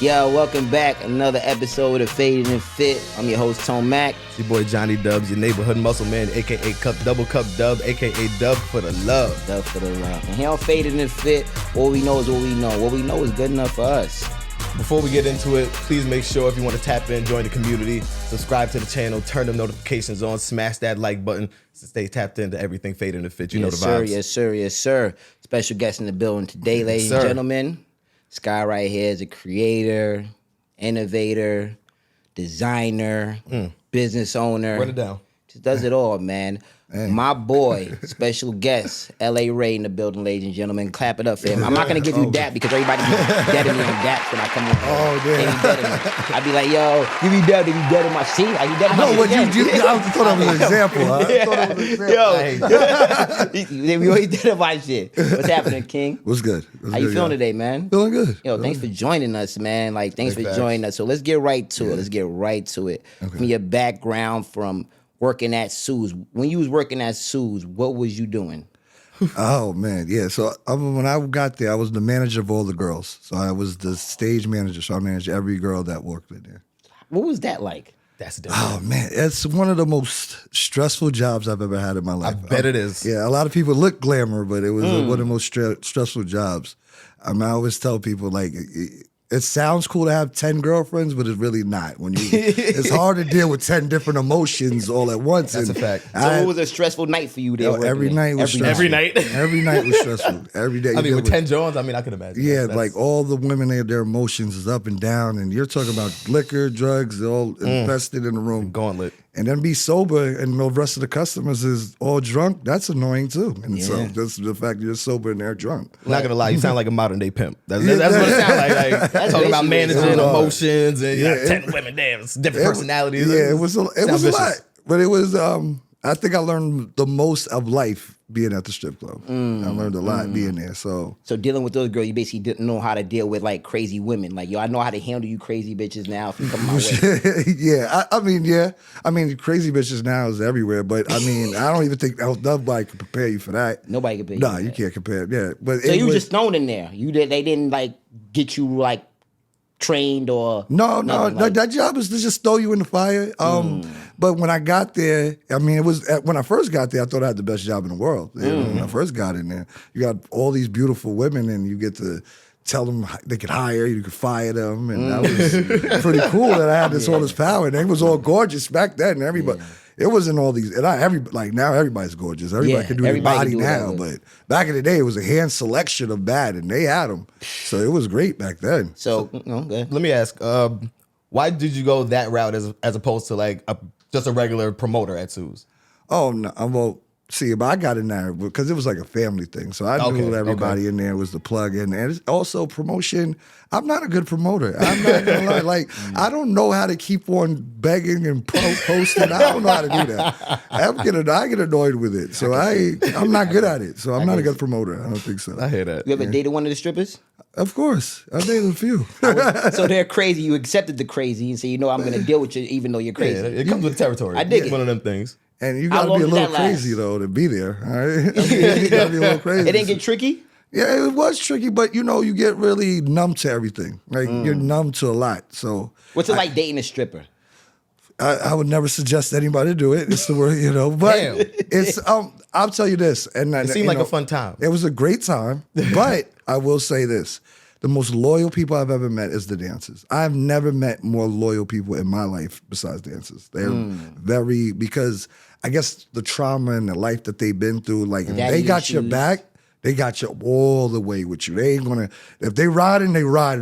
Yo, welcome back. Another episode of Faded and Fit. I'm your host, Tone Mac. It's your boy Johnny Dubs, your neighborhood muscle man, aka Double Cup Dub, aka Dub for the love. Dub for the love. And here on Faded and Fit, what we know is what we know. What we know is good enough for us. Before we get into it, please make sure if you want to tap in, join the community, subscribe to the channel, turn the notifications on, smash that like button to stay tapped into everything Faded and Fit. You know the vibes. Yes, sir. Yes, sir. Special guest in the building today, ladies and gentlemen. Sky right here is a creator, innovator, designer, business owner. Run it down. Just does it all, man. My boy, special guest, L.A. Ray in the building, ladies and gentlemen. Clap it up for him. I'm not going to give you dap because everybody be deading me on daps when I come on. Oh, damn. I'd be like, yo, give me dap, give me dead in my seat. Like, you dead in my seat. No, what you do, I thought that was an example. Huh? I thought it was an example. Yo, we always dead in my shit. What's happening, King? What's good? How you feeling today, man? Feeling good. Yo, thanks for joining us, man. Like, thanks for joining us. So let's get right to it. Let's get right to it. Okay. From your background, from working at Sue's. When you was working at Sue's, what was you doing? Oh, man, yeah. So when I got there, I was the manager of all the girls. So I was the stage manager. So I managed every girl that worked in there. What was that like? That's different. Oh, man, it's one of the most stressful jobs I've ever had in my life. I bet it is. Yeah, a lot of people look glamour, but it was one of the most stressful jobs. I always tell people, like, it sounds cool to have 10 girlfriends, but it's really not. It's hard to deal with 10 different emotions all at once. That's a fact. So it was a stressful night for you there. Every night was stressful. Every night? Every night was stressful. Every day. I mean, with 10 Jones, I could imagine. Yeah, like all the women, their emotions is up and down, and you're talking about liquor, drugs, all invested in the room. Gauntlet. And then be sober, and the rest of the customers is all drunk. That's annoying too. And so that's the fact that you're sober and they're drunk. I'm not gonna lie, you sound like a modern day pimp. That's what it sounds like. That's talking about managing emotions and 10 women. Damn, it's different personalities. Yeah, it was a lot, but it was. I think I learned the most of life being at the strip club. I learned a lot being there. So dealing with those girls, you basically didn't know how to deal with like crazy women. Like, yo, I know how to handle you crazy bitches now if you come my way. I mean, crazy bitches now is everywhere. But I mean, I don't even think nobody can prepare you for that. Nobody can prepare you. Nah, you can't compare. Yeah, but so you were just thrown in there. They didn't like get you like trained or no. That job was to just throw you in the fire. But when I got there, I mean, it was when I first got there, I thought I had the best job in the world. When I first got in there, you got all these beautiful women, and you get to tell them they could hire you, could fire them, and that was pretty cool. That I had all this power, and they was all gorgeous back then. And everybody. It wasn't all these, and now everybody's gorgeous. Everybody can do their body now, but back in the day, it was a hand selection of bad, and they had them. So it was great back then. So let me ask, why did you go that route as opposed to like just a regular promoter at Sue's? Oh, no, well, see, but I got in there because it was like a family thing. So I knew everybody in there was the plug in. And also promotion, I'm not a good promoter. I'm not going to lie. Like, I don't know how to keep on begging and posting. I don't know how to do that. I get annoyed with it. So I'm not good at it. So I'm not a good promoter. I don't think so. I hear that. You ever dated one of the strippers? Of course. I dated a few. So they're crazy. You accepted the crazy and say, I'm going to deal with you even though you're crazy. Yeah, it comes with territory. I dig it. One of them things. And you gotta be a little crazy though to be there. All right? You gotta be a little crazy. It didn't get tricky? Yeah, it was tricky, but you get really numb to everything. Like you're numb to a lot. So what's it like dating a stripper? I would never suggest anybody to do it. It's the word, but it's I'll tell you this, and it seemed like a fun time. It was a great time, but I will say this. The most loyal people I've ever met is the dancers. I've never met more loyal people in my life besides dancers. They're very, because I guess the trauma and the life that they've been through, like if they got your back, they got you all the way with you. They ain't gonna, if they riding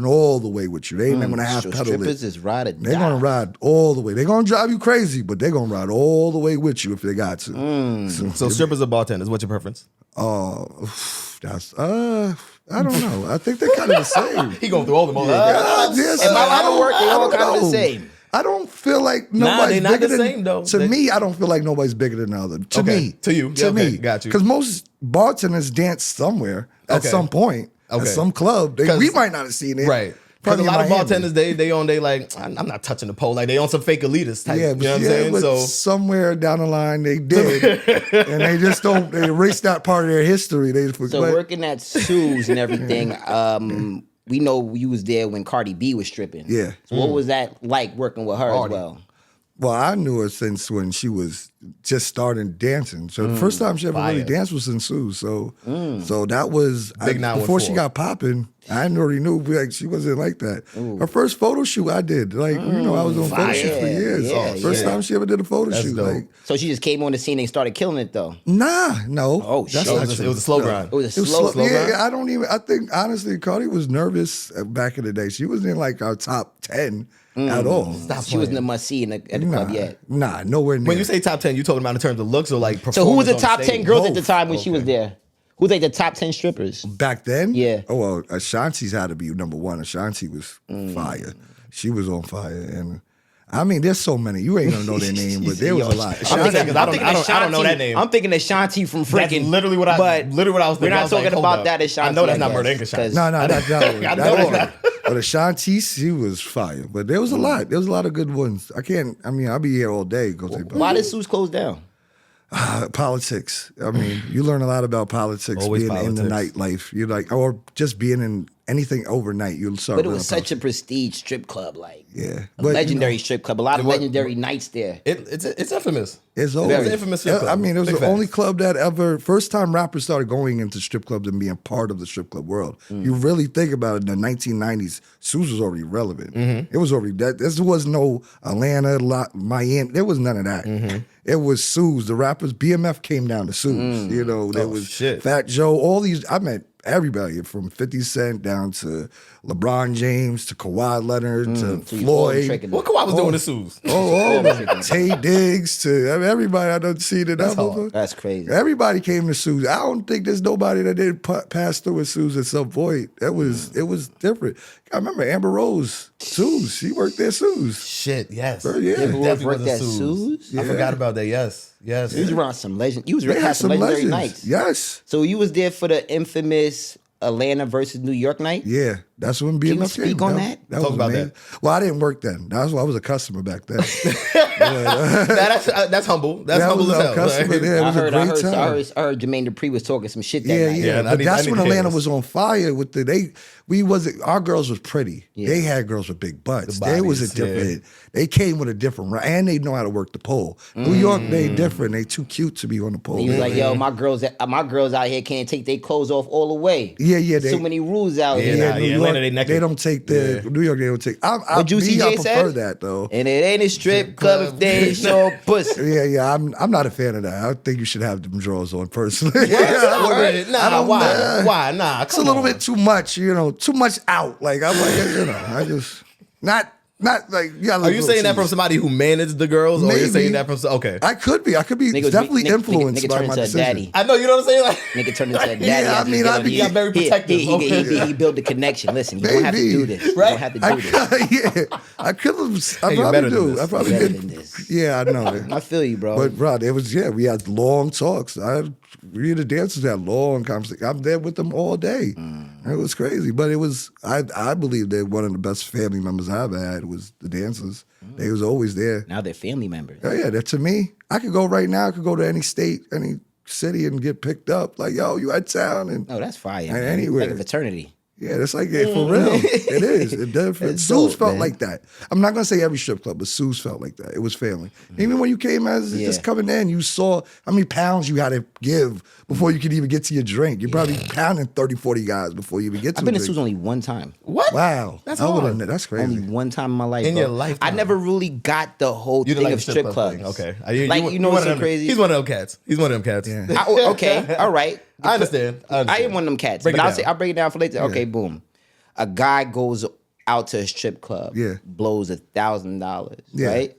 all the way with you. They ain't gonna half pedal strippers it. Is ride or die. They're gonna ride all the way. They're gonna drive you crazy, but they're gonna ride all the way with you if they got to. So strippers or bartenders, what's your preference? That's I don't know. I think they're kind of the same. He going through all the motions. And my line of work, they all kind of the same. I don't feel like nobody's they're not bigger the than, same though. To me, I don't feel like nobody's bigger than the other. To me. To you. To me. Got you. Because most bartenders dance somewhere at some point. At some club. We might not have seen it. Right. Because a lot of bartenders, they like, I'm not touching the pole. Like, they on some fake elitist type. Yeah, you know what I'm saying? So somewhere down the line, they did. And they just don't, they erase that part of their history. So working at Sue's and everything, we know you was there when Cardi B was stripping. Yeah. So what was that like working with her as well? Well, I knew her since when she was just starting dancing. So the first time she ever really danced was in Sue's. So that was before she got popping. I already knew like she wasn't like that. Her first photo shoot I did. Like, I was doing photo shoots for years. First time she ever did a photo shoot. Like, so she just came on the scene and started killing it though? No. Oh, shit. It was a slow grind. It was a slow grind? Yeah, I think, honestly, Cardi was nervous back in the day. She wasn't in like our top 10 at all. She wasn't a must-see at the club yet. Nah, nowhere near. When you say top 10, you talking about in terms of looks or like performance? So who was the on top stage? 10 girls at the time when she was there? Who's like the top 10 strippers? Back then? Yeah. Oh, well, Ashanti's had to be number one. Ashanti was fire. She was on fire. And I mean, there's so many. You ain't gonna know their name, but there was a lot. I don't know that name. I'm thinking Ashanti from freaking. That's literally what I was thinking. We're not talking about that Ashanti. I know that's not Murder Inc. Ashanti. No, that's not. I know that's not. But Ashanti, she was fire. But there was a lot. There was a lot of good ones. I'll be here all day. Why did Sue's close down? Politics. I mean, you learn a lot about politics Always being in the nightlife. You like, or just being in anything overnight. You'll start. But it was such a prestige strip club, like a legendary strip club. A lot of legendary nights there. It's infamous. It's an infamous strip club. I mean, it was Big the facts. only club that ever. First time rappers started going into strip clubs and being part of the strip club world. You really think about it. In the 1990s, Sue's was already relevant. It was already that. This was no Atlanta, Miami. There was none of that. It was Sue's. The rappers, BMF came down to Sue's. There was Fat Joe. All these. I met everybody from 50 Cent down to LeBron James to Kawhi Leonard to Floyd. What Kawhi was doing to Sue's? Tay Diggs to everybody I done seen it. That's crazy. Everybody came to Sue's. I don't think there's nobody that didn't pass through with Sue's at some point. It was different. I remember Amber Rose, Sue's. She worked there, Sue's. Shit, yes. Yeah. Amber Rose Definitely worked was a at Sue's? I forgot about that. Yes. You was around some legend. You was They had had some some legendary legends. nights. Yes. So you was there for the infamous Atlanta versus New York night? Yeah, that's when BMF Can you came. speak on that? That Talk was about amazing. that. Well, I didn't work then. That's why I was a customer back then. That's humble. That's humble as hell. Customer there. It was a great time. I heard Jermaine Dupri was talking some shit that night. Yeah. I But need that's to when hear Atlanta this. was on fire with our girls was pretty. Yeah. They had girls with big butts. The They was a bodies, yeah. different. They came with a different and they know how to work the pole. New York, they different. They too cute to be on the pole. He was like, "Yo, my girls out here can't take their clothes off all the way. Yeah. So many rules out Yeah, here." nah, New York, Atlanta, they naked. they don't take the New York. They don't take. What Juicy I J prefer said? that though. And it ain't a strip club if they ain't show pussy. Yeah. I'm not a fan of that. I think you should have them drawers on personally. Why? Nah, It's a little bit too much, too much out. Like I'm like, I just not like. Are you saying that from somebody who managed the girls, or you're Maybe. saying that from? Okay, I could be definitely influenced nigga by turn my into a decision. daddy. I know, you know what I'm saying. Like, Nigga turned into a daddy. Yeah, I mean, I'd be- he got very protective. He built the connection. Listen, you don't have to do this. You don't have to do this. I could have. I Hey, you're probably better than do. this. I probably You're better did. than this. Yeah, I know. I feel you, bro. But bro, we had long talks. We the dancers had long conversations. I'm there with them all day. It was crazy, but it was. I believe that one of the best family members I ever had was the dancers. They was always there. Now they're family members. Oh yeah, that to me, I could go right now. I could go to any state, any city, and get picked up. Like, yo, you at town, and Oh, that's fire. And man. anywhere. Like a fraternity. yeah, that's like it for real. It is. It does. It's Sue's dope, felt man. like that. I'm not gonna say every strip club, but Sue's felt like that. It was family. Even when you came as just coming in, you saw how many pounds you had to give before you could even get to your drink. You're probably pounding 30, 40 guys before you even get to I've been a to drink. Sue's only one time. what? Wow, That's I would've- hard. That's crazy. Only one time in my life. In bro. your lifetime. I never really got the whole You didn't thing like of the strip clubs. thing. Okay, Like, you know what's so crazy? He's one of them cats. He's one of them cats. Yeah. Okay, all right. I understand. I ain't one of them cats. Break but it down. I'll break it down for later. Okay, boom. A guy goes out to a strip club, Yeah. blows $1,000, Yeah. right?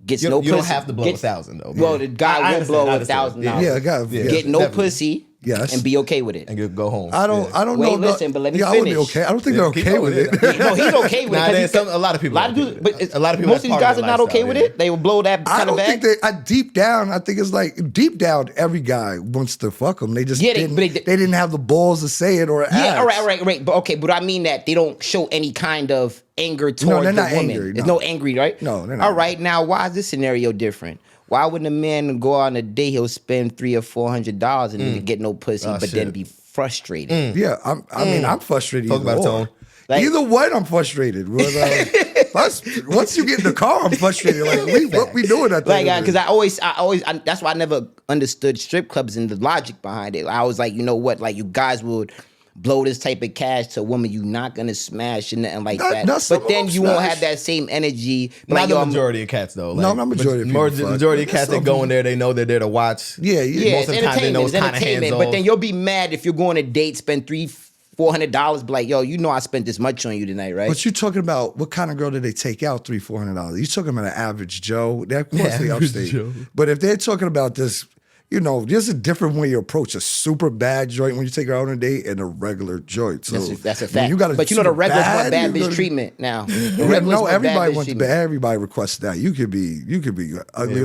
Gets You no don't pussy. have to blow 1,000 though. Well, the guy I will understand, blow I understand. $1,000. Yeah, I got. Yeah. Get no definitely. pussy. Yes. And be okay with it. and you go home. I don't Wait, know. listen, but let me I would be finish. okay. I don't think Yeah, they're keep okay going, with it. yeah. No, he's okay with Nah, it. there's 'cause a lot of people. A lot of are dudes, okay but with it. A lot of people. most of these that's guys part are not their okay lifestyle, with yeah. it. They will blow that I kind of don't think bag. I deep down, I think it's like deep down, every guy wants to fuck them. They just Yeah, didn't. they They didn't have the balls to say it or ask. Yeah, all right. But okay, but I mean that they don't show any kind of anger towards they're the not woman. angry, There's no. no angry, right? No, they're not All right, now why is this scenario different? Why wouldn't a man go on a date, he'll spend $300 or $400 and get no pussy, but then shit. be frustrated. Yeah, I mean, I'm frustrated. Talk about either or. tone. Like- Either way, I'm frustrated. Once you get in the car, I'm frustrated. Like, what we doing at Like, that? because that's why I never understood strip clubs and the logic behind it. I was like, you know what? Like, you guys would blow this type of cash to a woman you're not gonna smash and nothing like that. But then you won't have that same energy. Not Like, the majority of cats though. Like, No, not majority of people fuck. Majority of There's cats that go in there, they know they're there to watch. Yeah, Yeah, Most of the time they know it's kind of hands But off. then you'll be mad if you're going to date, spend $300-$400, be like, yo, you know I spent this much on you tonight, right? But you talking about what kind of girl did they take out $300-$400? You talking about an average Joe? Of course they Average upstate. Joe. But if they're talking about this, there's a different way you approach a super bad joint when you take her out on a date and a regular joint. So That's a when fact. You gotta but you know the super regulars want bad you bitch gotta- treatment now. The Yeah, regulars no, want bad everybody bitch wants treatment. everybody requests that. You could be ugly Yeah, to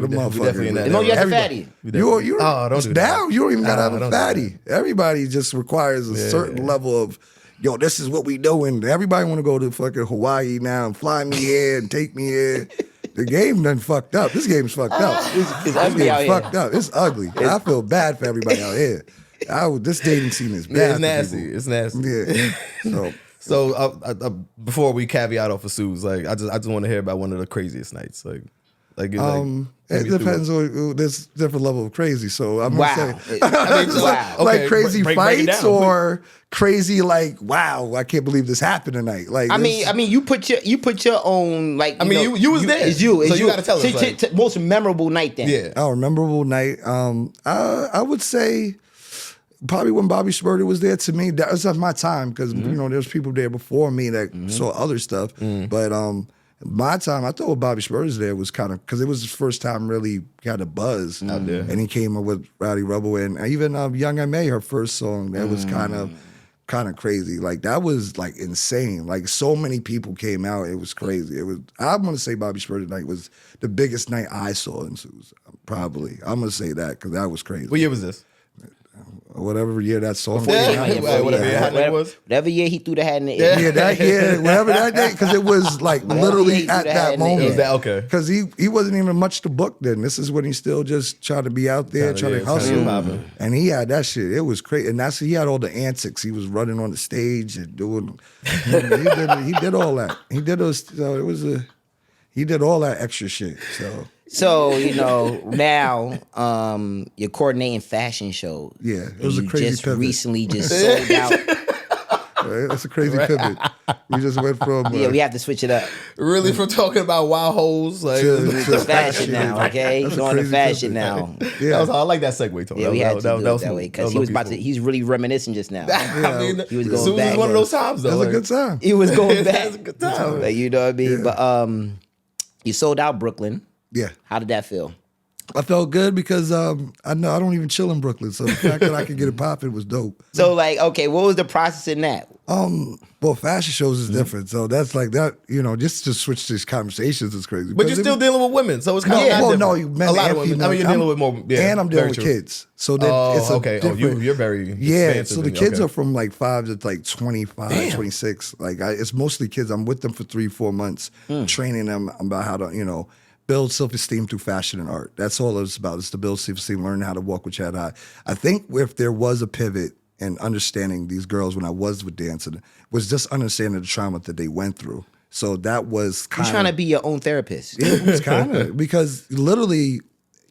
we definitely motherfucker. in that As long as you have a Everybody- fatty. You Oh, don't do that. now you don't even gotta Nah, have don't a do fatty. Everybody just requires a certain level of, yo, this is what we doing. Everybody want to go to fucking Hawaii now and fly me here and take me here. The game done fucked up. This game's fucked up. It's ugly out here. Fucked up. It's ugly. I feel bad for everybody out here. This dating scene is bad. Yeah, it's for nasty. people. It's nasty. Yeah. So So before we caveat off of Sue's, like I just want to hear about one of the craziest nights. Like it depends on there's different level of crazy. So I'm Wow. gonna say Wow. Okay, like crazy break it fights down. or crazy like, wow, I can't believe this happened tonight. Like I mean, you put your own like. You was there. It's you. It's So you gotta tell us, like- most memorable night then. Yeah. a memorable night. I would say probably when Bobby Shmurda was there. To me, that was my time because there's people there before me that saw other stuff. But my time, I thought when Bobby Shmurda's there was kind of because it was his first time really got a buzz out there, and he came up with Rowdy Rebel and even Young M.A. her first song that was kind of crazy. Like that was like insane. Like so many people came out. It was crazy. I'm gonna say Bobby Shmurda night was the biggest night I saw in Sue's. Probably. I'm gonna say that because that was crazy. What year was this? Whatever year that song. Whatever year he threw the hat in the air. Yeah, that year, whatever that day, because it was like literally at that moment. Was that okay? Because he wasn't even much to book then. This is when he still just tried to be out there, trying to hustle. And he had that shit. It was crazy. And he had all the antics. He was running on the stage and doing, he did all that. He did those, so he did all that extra shit. So now you're coordinating fashion shows. Yeah, it was a crazy just pivot. recently just sold out. Right? That's a crazy pivot. We just went from Yeah, we have to switch it up. Really, from talking about wild hoes, like to Fashion now, okay? That's a Going to crazy fashion pivot. now. Yeah. I like that segue, Tony. Yeah, we had to do it that smooth. way because That he was about to. peaceful. He's really reminiscing just now. I mean, He was going Sue's back. is one of those times, though. That's a good time. He was going back. That's a good time. Like, you know what I mean? Yeah. But you sold out Brooklyn. Yeah. How did that feel? I felt good because I know I don't even chill in Brooklyn, so the fact that I could get it popping was dope. So like, okay, what was the process in that? Well, fashion shows is different, so that's like that. Just to switch these conversations is crazy. But you're still dealing with women, so it's kind of well, different. no, you men a lot and of women. female. I mean, you're dealing with more. Yeah, and I'm dealing very with true. kids, so that it's a okay. different. You're very Yeah, expansive so the and- kids okay. are from like 5 to like 25, 26. Like it's mostly kids. I'm with them for 3-4 months, training them about how to build self-esteem through fashion and art. That's all it's about. It's to build self-esteem, learn how to walk with Chad High. I think if there was a pivot in understanding these girls when I was with dancing, was just understanding the trauma that they went through. So that was You're kind of... trying to be your own therapist. It was kind of, because literally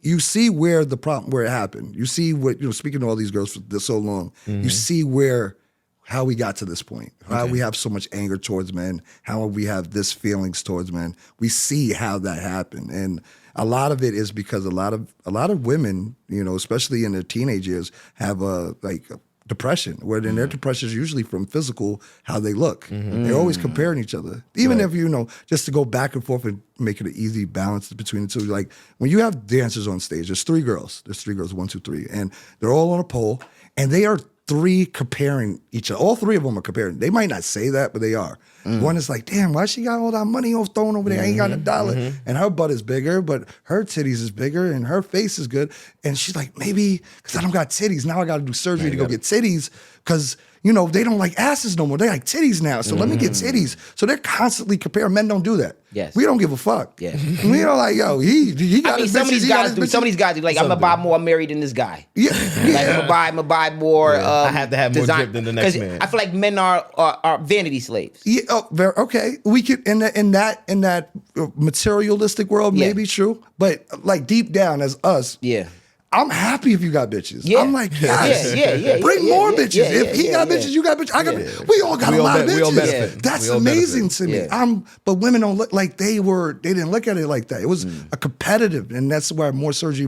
you see where it happened. You see what, speaking to all these girls for so long, you see how we got to this point, how we have so much anger towards men, how we have this feelings towards men. We see how that happened. And a lot of it is because a lot of women, especially in their teenage years, have depression, where then their depression is usually from physical, how they look. They're always comparing each other. Even if, just to go back and forth and make it an easy balance between the two. Like when you have dancers on stage, there's 3 girls, 1, 2, 3, and they're all on a pole, and they are 3 comparing each other. All 3 of them are comparing. They might not say that, but they are. One is like, damn, why she got all that money thrown over there? I ain't got $1. And her butt is bigger, but her titties is bigger, and her face is good. And she's like, maybe because I don't got titties. Now I got to do surgery to go get titties because, they don't like asses no more. They like titties now. So let me get titties. So they're constantly comparing. Men don't do that. Yes. We don't give a fuck. Yeah. We don't like, yo, he got his some of bitches, these he got guys his do. bitches. Some of these guys do. Like, I'm gonna buy more married than this guy. Yeah. Like, I'm gonna buy more. I have to have more drip than the next man. I feel like men are vanity slaves. Yeah, okay. We could in that materialistic world, Yeah. maybe true, but like deep down as us, Yeah. I'm happy if you got bitches. Yeah. I'm like, yes. Yeah. Bring more bitches. If he got bitches, you got bitches. I got. We all got a lot of we all bitches. benefit. That's We all amazing benefit. to me. But women don't look like they didn't look at it like that. It was a competitive, and that's why more surgery.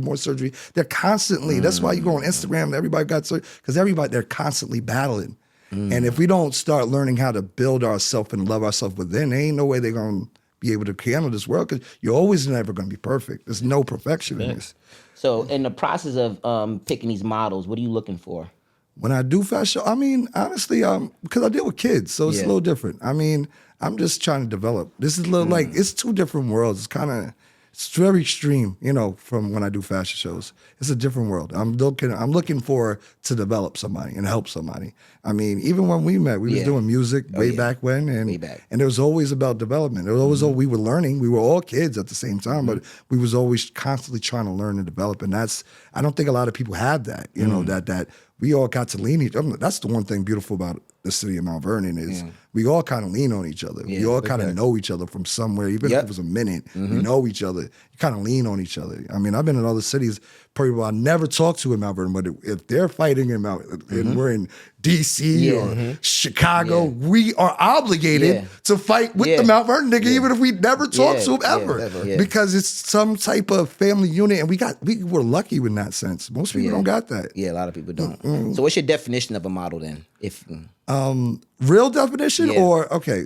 They're constantly. That's why you go on Instagram. Everybody got surgery because they're constantly battling. And if we don't start learning how to build ourselves and love ourselves within, there ain't no way they're gonna be able to handle this world because you're always never gonna be perfect. There's no perfection in this. So, in the process of picking these models, what are you looking for? When I do fashion, I mean, honestly, because I deal with kids, so it's a little different. I mean, I'm just trying to develop. This is a little like, it's two different worlds. It's very extreme, from when I do fashion shows. It's a different world. I'm looking for to develop somebody and help somebody. I mean, even when we met, we was doing music way back when, and it was always about development. It was always we were learning. We were all kids at the same time, but we was always constantly trying to learn and develop. And I don't think a lot of people have that. That we all got to lean each other. That's the one thing beautiful about the city of Mount Vernon is we all kind of lean on each other. We all kind of know each other from somewhere, even if it was a minute. We know each other. You kind of lean on each other. I mean, I've been in other cities, people I never talked to in Mount Vernon, but if they're fighting in and we're in D.C. or Chicago, we are obligated to fight with the Mount Vernon nigga, even if we never talked to him ever. Because it's some type of family unit, and we were lucky in that sense. Most people don't got that. Yeah, a lot of people don't. So, what's your definition of a model then? Real definition or okay?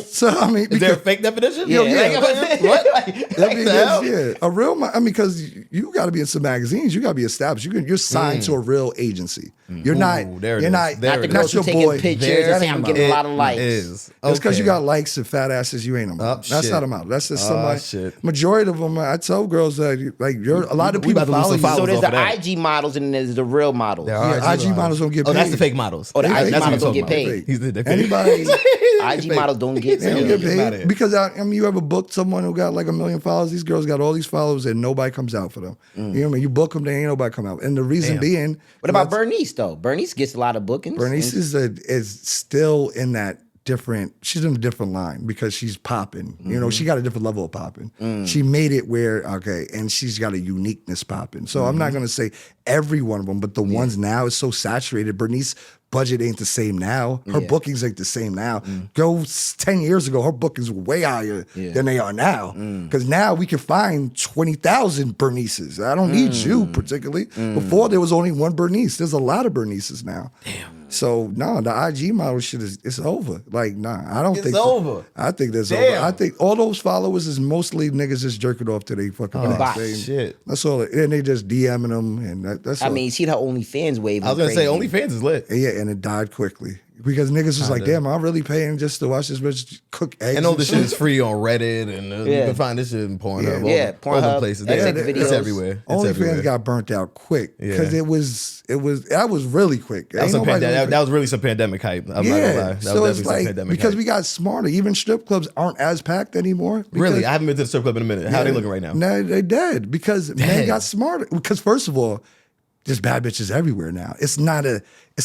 So I mean, Is there a fake definition? A real. I mean, because you got to be in some magazines. You got to be established. You're signed to a real agency. You're not. You're not. Not the girls who taking pictures and saying I'm getting a lot of likes. Is. Just because you got likes and fat asses, you ain't a model. That's not a model. That's just somebody. Majority of them, I tell girls that a lot of people follow you. So there's the IG models and there's the real models. IG models don't get paid. Oh, that's the fake models. Oh, the IG models don't get paid. Anybody. IG models don't get They don't get paid because you ever booked someone who got like 1 million followers? These girls got all these followers and nobody comes out for them. You know what I mean? You book them, they ain't nobody come out. And the reason being, what about Bernice though? Bernice gets a lot of bookings. Bernice is still in that different. She's in a different line because she's popping. She got a different level of popping. She made it where and she's got a uniqueness popping. So I'm not gonna say every one of them, but the ones now is so saturated. Bernice budget ain't the same now. Her bookings ain't the same now. Go 10 years ago, her bookings were way higher than they are now. Because now we can find 20,000 Bernices. I don't need you particularly. Before there was only one Bernice. There's a lot of Bernices now. Damn. So no, the IG model shit it's over. Like, I don't think it's over. I think that's over. I think all those followers is mostly niggas just jerking off to they fucking shit. That's all. And they just DMing them, and that's. I mean, see the OnlyFans wave. I was gonna say OnlyFans is lit. Yeah, and it died quickly. Because niggas was like, damn, I'm really paying just to watch this bitch cook eggs. And all this shit is free on Reddit, and you can find this shit in Pornhub. All the places. It's everywhere. OnlyFans got burnt out quick because that was really quick. That was really some pandemic hype. I'm not gonna lie. That so was it's like because we got smarter. Even strip clubs aren't as packed anymore. Really, I haven't been to the strip club in a minute. How are they looking right now? No, they dead because men got smarter. Because first of all, there's bad bitches everywhere now. It's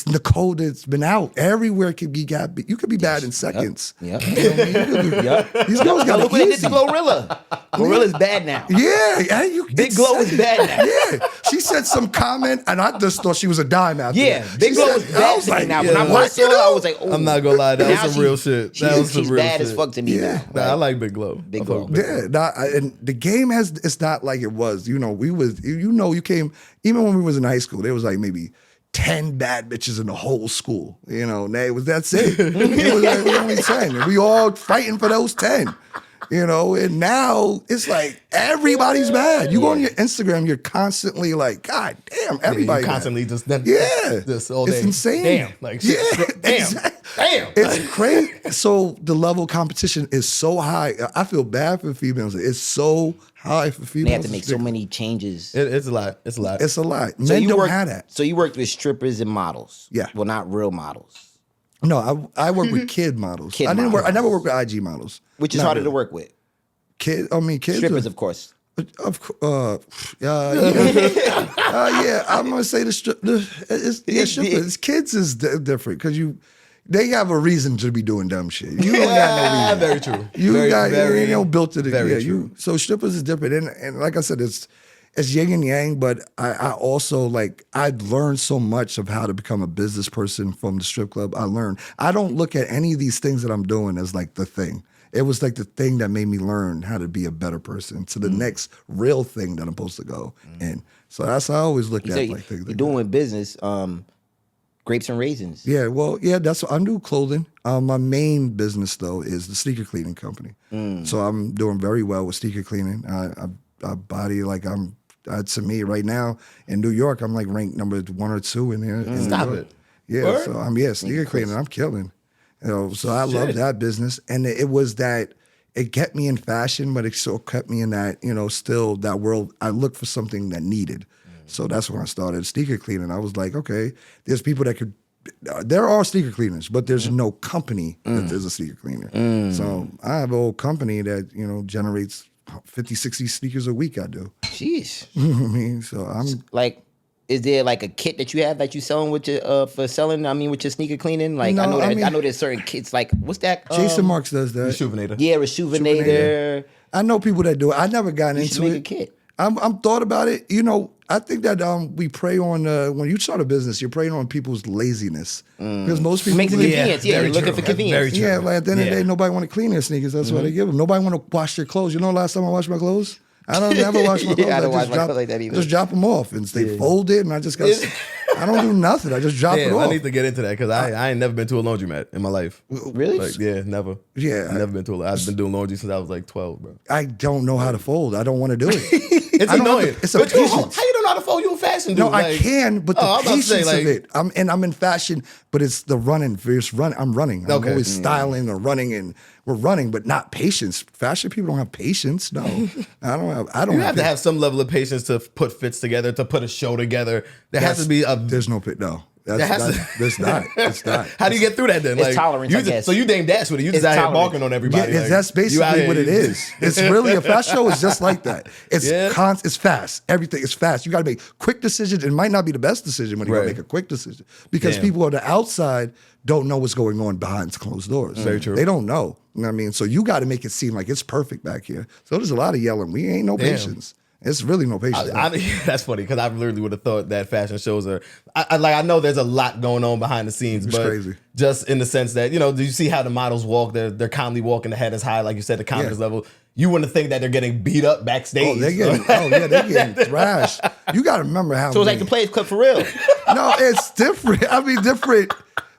the code that's been out. Everywhere can be you could be bad in seconds. Yep. These girls got look what they did to Glorilla. Glorilla's bad now. Yeah. Big Glow is bad now. Yeah. She said some comment, and I just thought she was a dime after that. Big Glow is bad like, now. When I first saw her, I was like, oh. I'm not gonna lie, that was some real shit. She's bad as fuck to me now. Nah, I like Big Glow. Big Glow. And the game it's not like it was. You came, even when we was in high school, there was like maybe 10 bad bitches in the whole school. That's it. It was like only 10. And we all fighting for those 10. And now it's like everybody's bad. You go on your Instagram, you're constantly like, God damn, everybody. Constantly just all day. It's insane. Damn. Like shit. Damn. It's crazy. So the level of competition is so high. I feel bad for females. It's so high for females. They have to make so many changes. It's a lot. Men don't have that. So you worked with strippers and models. Yeah. Well, not real models. No, I work with kid models. I never work with IG models. Which is Not harder really. to work with. Kids. Strippers, of course. Of course. Yeah, I'm gonna say strippers. Kids is different because they have a reason to be doing dumb shit. You don't got no reason. Very true. You ain't built to the very true. So strippers is different, and like I said, it's yin and yang. But I also I learned so much of how to become a business person from the strip club. I don't look at any of these things that I'm doing as like the thing. It was like the thing that made me learn how to be a better person to the next real thing that I'm supposed to go in. So that's how I always look at things. You're doing business, grapes and raisins. Yeah, well, that's what I do clothing. My main business though is the sneaker cleaning company. So I'm doing very well with sneaker cleaning. I body to me right now in New York, I'm like ranked number 1 or 2 in there. Stop it. Yeah, Word? so I'm sneaker cleaning. I'm killing. So I love that business, and it was that it kept me in fashion, but it still kept me in that still that world. I looked for something that needed, so that's when I started sneaker cleaning. I was like, okay, there's people that could. There are sneaker cleaners, but there's no company that there's a sneaker cleaner. So I have a whole company that generates 50, 60 sneakers a week. I do. Jeez. You know what I mean, so I'm like. Is there like a kit that you have that you selling with your for selling? I mean, with your sneaker cleaning. Like No, I know there's certain kits. Like what's that? Jason Marks does that. Rejuvenator. Yeah, Rejuvenator. I know people that do it. I never got You should into make it. a kit. I'm thought about it. I think that we prey on when you start a business, you're preying on people's laziness because most people Makes it convenience. Yeah, very you're looking true. for convenience. Very true. Yeah, like at the end of the day, nobody want to clean their sneakers. That's why they give them. Nobody want to wash their clothes. You know, last time I washed my clothes, I don't never wash my clothes. I don't wash my drop, clothes like that either. Just drop them off and they fold it, and I just got. I don't do nothing. I just drop it Damn, off. I need to get into that because I ain't never been to a laundromat in my life. Really? Never. Yeah. I've never been to I've been doing laundry since I was like 12, bro. I don't know how to fold. I don't want to do it. It's I don't annoying. have to- it's a But how patience. you don't know how to fold? You a fashion dude. No, I can, but the I was about to patience say, of it. I'm in fashion, but it's the running. I'm running. I'm Okay. always styling or running, and we're running, but not patience. Fashion people don't have patience. No, I don't You have to have some level of patience to put fits together, to put a show together. There has to be a. There's no pit. No, There's not. It's not. How do you get through that then? It's tolerance, I guess. So you Dame Dash with it. You just It's out here tolerance. barking on everybody. Yeah, like, that's you out basically here- what it is. It's really a fashion show. Is just like that. It's Yeah. it's fast. Everything is fast. You got to make quick decisions. It might not be the best decision when you got to Right. make a quick decision because Damn. people on the outside don't know what's going on behind closed doors. Very true. They don't know. You know what I mean? So you got to make it seem like it's perfect back here. So there's a lot of yelling. We ain't no patience. It's really no patience. That's funny because I literally would have thought that fashion shows are. I know there's a lot going on behind the scenes, It's but crazy. just in the sense that do you see how the models walk? They're constantly walking. The head is high, like you said, the confidence level. You wouldn't think that they're getting beat up backstage. They're getting thrashed. You got to remember how. So it's like the Players Club for real. No, it's different. I mean, different.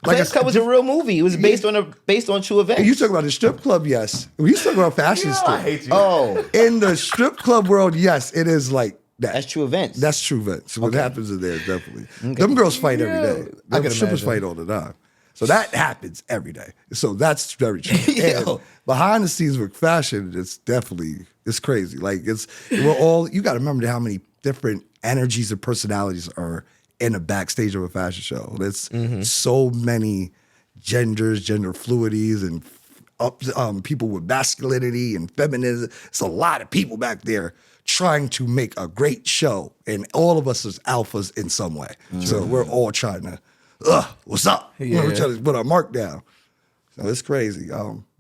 Like Players Club was a real movie. It was based on true events. You talk about the strip club, yes. When you talk about fashion I stuff, hate you. Oh, in the strip club world, yes, it is like that. that's true events. That's true events. What happens in there, definitely. Them girls fight every day. I Them can strippers imagine. fight all the time. So that happens every day. So that's very true. Yo. And behind the scenes with fashion, it's crazy. Like you got to remember how many different energies and personalities are in a backstage of a fashion show. There's so many genders, gender fluidities, and people with masculinity and feminism. It's a lot of people back there trying to make a great show, and all of us is alphas in some way. So we're all trying to, what's up? We're trying to put our mark down. So it's crazy.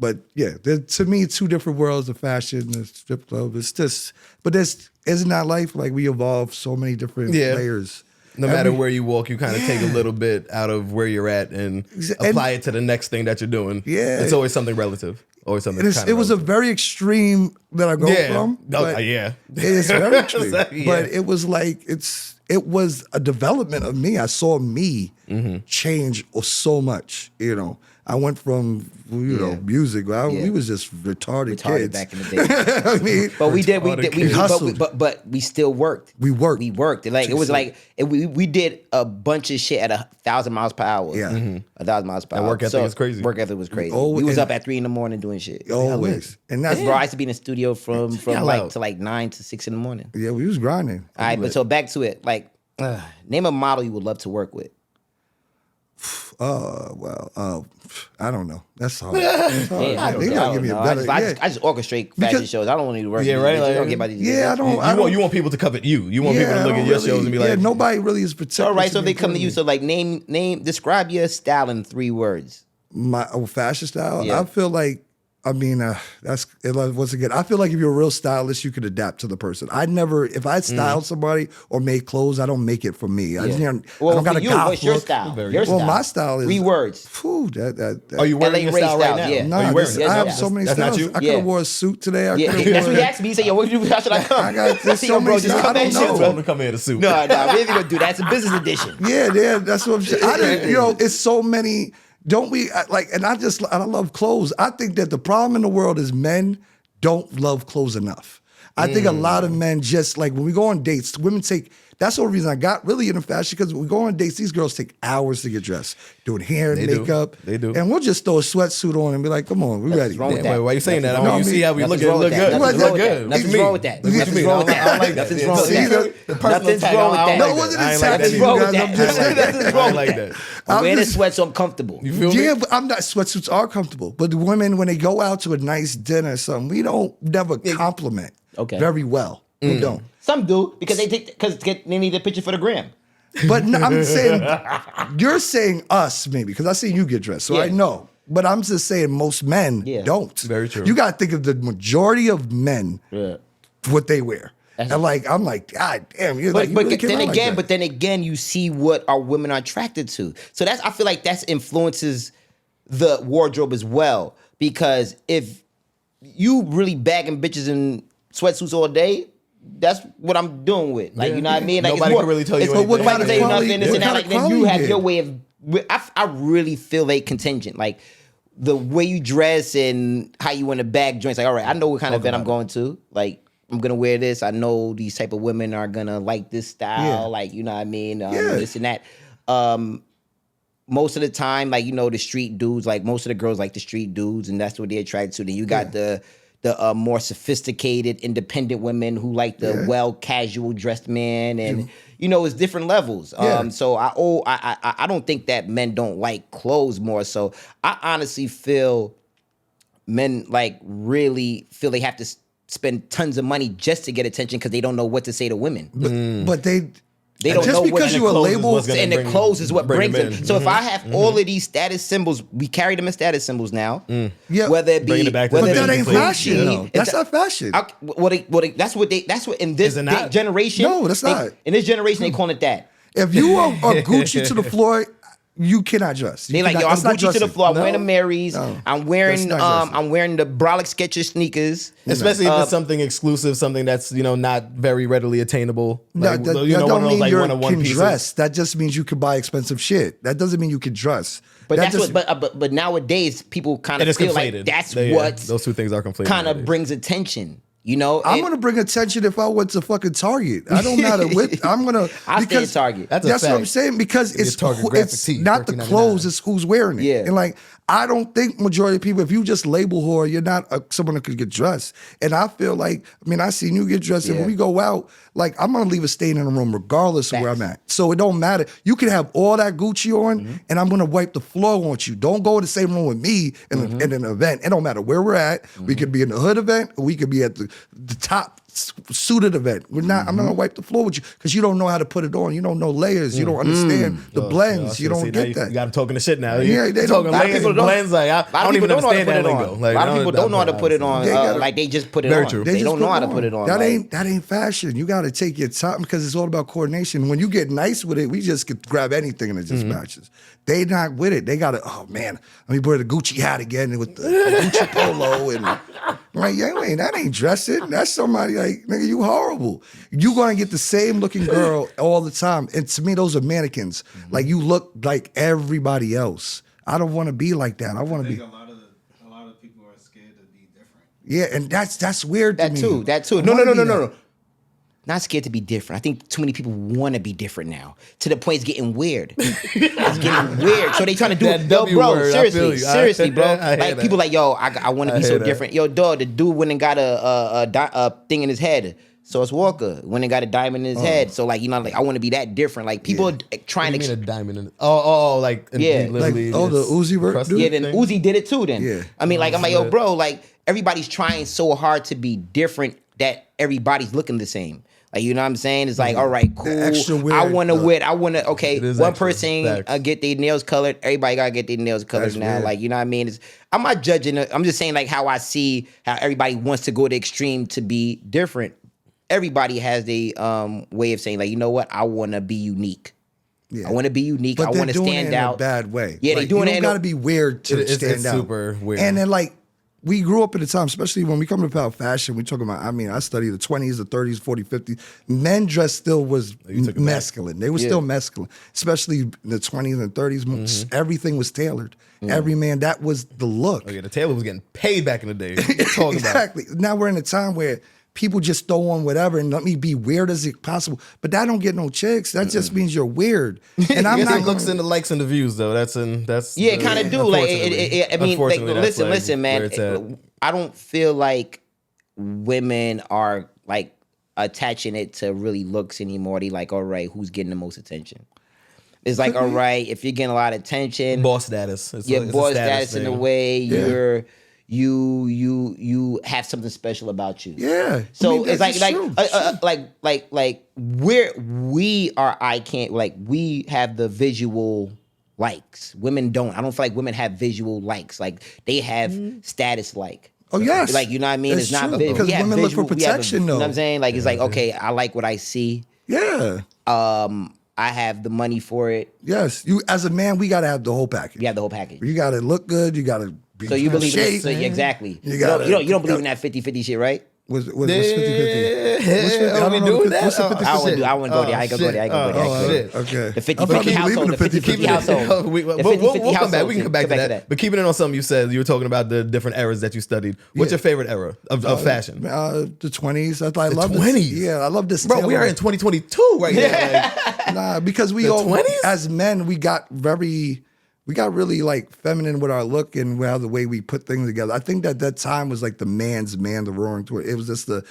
But yeah, to me, 2 different worlds of fashion, the strip club. It's just, but isn't that life? Like we evolve so many different layers. No matter where you walk, you kind of take a little bit out of where you're at and apply it to the next thing that you're doing. Yeah. It's always something relative. Always something. It was a very extreme that I go from. Yeah. It's very extreme. Yeah. But it was like it was a development of me. I saw me change so much. I went from music. We was just retarded kids back in the day. I mean, But we hustled. but we still worked. We worked. We worked. Like it was like we did a bunch of shit at 1,000 miles per hour. Yeah. 1,000 miles per hour. That work ethic is crazy. Work ethic was crazy. Oh, we was and- up at 3 a.m. doing shit. always, and that's Bro, I used to be in the studio from loud. to 9 to 6 in the morning. yeah. We was grinding. All right, but so back to it. Like, name a model you would love to work with. I don't know. That's hard. Yeah, They gotta give me a better. I just orchestrate fashion shows. I don't want to work. Yeah, right. Like, don't get about these. I don't. You want people to covet you. You want people to look at your shows and be like, nobody really is protected. All right, so if they come to you, so like describe your style in 3 words. My old fashioned style. Yeah. I feel like. I mean, that's once again. I feel like if you're a real stylist, you could adapt to the person. If I styled somebody or made clothes, I don't make it for me. I don't got a goth what's your look. style? My style is 3 words. Phew, Are you wearing LA your Ray style right style, now? yeah. No, Are you wearing it? I have so many That's styles. not you? I could have wore a suit today. I Yeah, could that's have what he asked me. He said, "Yo, how should I come?" I got this See, so bro, many just styles. come I don't in shit, know. Told bro. him to come in a suit. No, we ain't gonna do that. It's a business edition. Yeah, that's what I'm saying. I didn't, it's so many. Don't we like? And I love clothes. I think that the problem in the world is men don't love clothes enough. I think a lot of men just like when we go on dates, women take. That's the only reason I got really into fashion because when we go on dates, these girls take hours to get dressed, doing hair and makeup. They do. And we'll just throw a sweatsuit on and be like, "Come on, we ready." wrong with that. Wait, why are you saying that? I mean, wrong you with see that. how we look Nothing's wrong good. with that. We look good. Nothing's wrong with that. Nothing's wrong with that. I don't like that. Nothing's wrong with See, that. Nothing's wrong with that. No, it wasn't I ain't exactly like you that wrong with guys. that. I'm just saying. Nothing's I wrong ain't with like that. that. I'm I'm wearing a just- sweat so I'm comfortable. You feel me? Yeah, but I'm not. Sweatsuits are comfortable, but the women when they go out to a nice dinner or something, we don't never compliment very well. We don't. Some do because they need a picture for the gram. But no, I'm saying you're saying us maybe because I seen you get dressed, so I Yeah. know. But I'm just saying most men don't. Very true. You got to think of the majority of men Yeah. what they wear, and I'm like, God damn, you're like, you But really came out like that. then again, you see what our women are attracted to. So I feel like that influences the wardrobe as well. Because if you really bagging bitches in sweatsuits all day, that's what I'm doing with. Like, you know what I mean? Like, Nobody can really tell you anything. what Nobody kind can of tell you quality- nothing. This what and that. kind Like, of then you quality have you your get? way of. I really feel they contingent. Like the way you dress and how you want to bag joints. Like, all right, I know what kind of event I'm going to. Like, I'm gonna wear this. I know these type of women are gonna like this style. Yeah. Like, you know what I mean? Yeah. This and that. Most of the time, like, you know, the street dudes, like most of the girls like the street dudes, and that's what they're attracted to. Then you got the more sophisticated, independent women who like the well casual dressed man, and you know, it's different levels. Yeah. So I don't think that men don't like clothes more. So I honestly feel men like really feel they have to spend tons of money just to get attention because they don't know what to say to women. But they don't just know what because the you a clothes is label. what's gonna and the bring- clothes is what bring brings them them. in. So if I have all of these status symbols, we carry them as status symbols now. Yeah. Whether it be, Bringing it back to whether the it But that be ain't Gucci, fashion, though. That's not fashion. That's what in this Is it not? generation. No, that's not. In this generation, they calling it that. If you are Gucci to the floor, you cannot dress. They like, yo, I'm Gucci to the floor. I'm wearing the Marys. No. I'm wearing That's not dressing. I'm wearing the Brolic Skechers sneakers. Especially if it's something exclusive, something that's, you know, not very readily attainable. No, Like, that, you know, that one don't of those, mean like, you one-on-one can pieces. dress. That just means you can buy expensive shit. That doesn't mean you can dress. But That that's just- what. But nowadays, people kind It of is feel conflated. like that's Yeah, what those two things are conflated. kind of nowadays. brings attention. You know, I'm gonna bring attention if I went to fucking Target. I don't matter what I'm gonna. I stay because at Target. That's a That's what I'm fact. saying because Your it's Target graphic it's tee, not the $13.99. clothes, it's who's wearing it. Yeah. And like I don't think majority of people, if you just label whore, you're not someone that could get dressed. And I feel like, I mean, I seen you get dressed, and when we go out, like I'm gonna leave a stain in the room regardless of where I'm at. So it don't matter. You can have all that Gucci on, and I'm gonna wipe the floor on you. Don't go in the same room with me in an event. It don't matter where we're at. We could be in the hood event, or we could be at the top suited event. We're not. I'm not gonna wipe the floor with you because you don't know how to put it on. You don't know layers. You don't understand the blends. You don't get that. You got them talking the shit now. Yeah, they don't- talking a lot of layers people and don't- blends. Like, I A lot don't of even people don't know how to understand put that it lingo. on. Like, A lot of people don't know how to put it on. They gotta- Like they just put it Very on. true. They just don't know how to it put it on. That Like, ain't fashion. You got to take your time because it's all about coordination. When you get nice with it, we just could grab anything and it just matches. They not with it. They got to. Oh man, let me wear the Gucci hat again with the Gucci polo and. Like, yeah, that ain't dressing. That's somebody like, nigga, you horrible. You gonna get the same looking girl all the time. And to me, those are mannequins. Like you look like everybody else. I don't want to be like that. I want to be. A lot of people are scared to be different. Yeah, and that's weird to that me. too. That too. I No. wanna be that. No. Not scared to be different. I think too many people want to be different now. To the point it's getting weird. It's getting weird. So they trying to do That it. Yo, W bro, word, I feel seriously, you. bro. I hear Like that. people like, yo, I want to I be so hear that. different. Yo, dog, the dude went and got a thing in his head. Sauce Walker when he got a diamond in his head. So like, you know, like I want to be that different. Like people are trying What do to. you mean a diamond in it? Oh, like Yeah. literally Like, the it's Uzi vert crusty dude? Yeah, then thing? Uzi did it too. Then Yeah. I mean, like I'm like, yo, bro, like everybody's trying so hard to be different that everybody's looking the same. Like, you know what I'm saying? It's like, all right, cool. extra weird, I want to wear. I want to. Okay, It is one extra. person Facts. get their nails colored. Everybody gotta get their nails colored That's now. weird. Like, you know what I mean? I'm not judging it. I'm just saying like how I see how everybody wants to go to extreme to be different. Everybody has the way of saying like, you know what? I want to be unique. Yeah. I want to be unique. But I they're want to doing stand it in out. a bad way. Yeah, they Like, doing you it in don't a- got to be weird to It's stand out. super weird. And then like we grew up at a time, especially when we come about fashion, we talk about, I mean, I studied the 20s, the 30s, 40s, 50s. Men dress still was took it back. masculine. They were still masculine, especially in the 20s and 30s. Everything was tailored. Every man, that was the look. Oh, yeah, the tailor was getting paid back in the day. What you talking about? Exactly. Now we're in a time where people just throw on whatever and let me be weird as it possible. But that don't get no chicks. That just means you're weird. And I'm I guess not it looks in the likes and the views though. That's Yeah, kind of do. Like, I mean, like, unfortunately, that's, listen, man. where it's at. I don't feel like women are like attaching it to really looks anymore. They like, all right, who's getting the most attention? It's like, all right, if you're getting a lot of attention, boss status. It's your it's a boss status in a thing. way, you have something special about you. Yeah. So I mean, it's that's like true. like we are I can't like we have the visual likes. Women don't. I don't feel like women have visual likes. Like they have status like. Oh, yes. Like, you know what I mean? It's It's not true. visual. Because We have women look for visual- we have a- protection, You know though. what I'm saying? Like it's like, okay, I like what I see. Yeah. I have the money for it. Yes. You as a man, we gotta have the whole package. You have the whole package. You gotta look good. You gotta be So you in believe shape. in so, yeah, exactly. You You gotta- don't believe in that 50-50 shit, right? What's 50-50? Yeah, we doing that? What's the Oh, 50%? I wouldn't go there. I ain't gonna go there. I ain't gonna go there. Oh, shit. Okay. The 50-50 I probably believe in household. the The 50-50 50-50 household. We'll The come 50-50 back. We household. can come back to that. But keeping it on something you said, you were talking about the different eras that you studied. What's your favorite era of fashion? The 20s. I love 20s? Yeah, I love this. Bro, we are in 2022 right now. Like, Nah, because we The all 20s? as men, we got really like feminine with our look and how the way we put things together. I think that time was like the man's man, the roaring to it. It was just the